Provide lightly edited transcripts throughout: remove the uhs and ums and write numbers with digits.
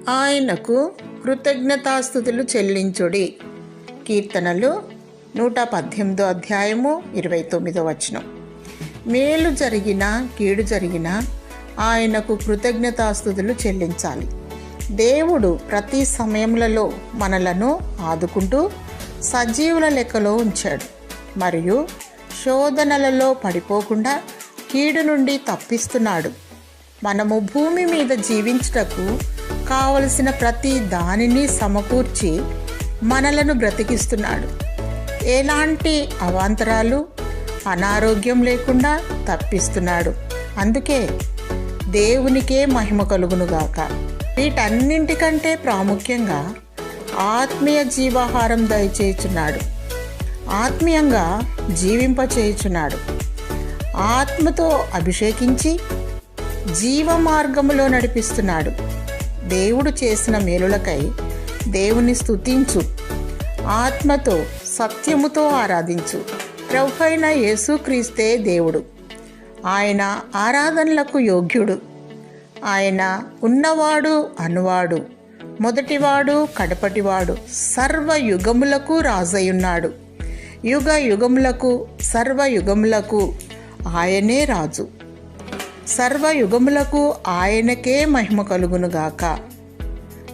ఆయనకు కృతజ్ఞతాస్తుతులు చెల్లించుడి. కీర్తనలు 118 అధ్యాయము 29 వచనం. మేలు జరిగినా కీడు జరిగినా ఆయనకు కృతజ్ఞతాస్తుతులు చెల్లించాలి. దేవుడు ప్రతి సమయములలో మనలను ఆదుకుంటూ సజీవుల లెక్కలో ఉంచాడు మరియు శోధనలలో పడిపోకుండా కీడు నుండి తప్పిస్తున్నాడు. మనము భూమి మీద జీవించుటకు కావలసిన ప్రతి దానిని సమకూర్చి మనలను బ్రతికిస్తున్నాడు. ఎలాంటి అవాంతరాలు, అనారోగ్యం లేకుండా తప్పిస్తున్నాడు. అందుకే దేవునికే మహిమ కలుగునుగాక. వీటన్నింటికంటే ప్రాముఖ్యంగా ఆత్మీయ జీవాహారం దయచేయుచున్నాడు. ఆత్మీయంగా జీవింపచేయుచున్నాడు. ఆత్మతో అభిషేకించి జీవ మార్గములో నడిపిస్తున్నాడు. దేవుడు చేసిన మేలులకై దేవుని స్తుతించు. ఆత్మతో సత్యముతో ఆరాధించు. ప్రభువైన యేసుక్రీస్తే దేవుడు. ఆయన ఆరాధనలకు యోగ్యుడు. ఆయన ఉన్నవాడు అనువాడు, మొదటివాడు కడపటివాడు, సర్వయుగములకు రాజయున్నాడు. యుగ యుగములకు సర్వయుగములకు ఆయనే రాజు. సర్వయుగములకు ఆయనకే మహిమ కలుగునుగాక.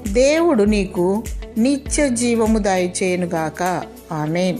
దేవుడు నీకు నిత్య జీవము దయచేయునుగాక. ఆమేన్.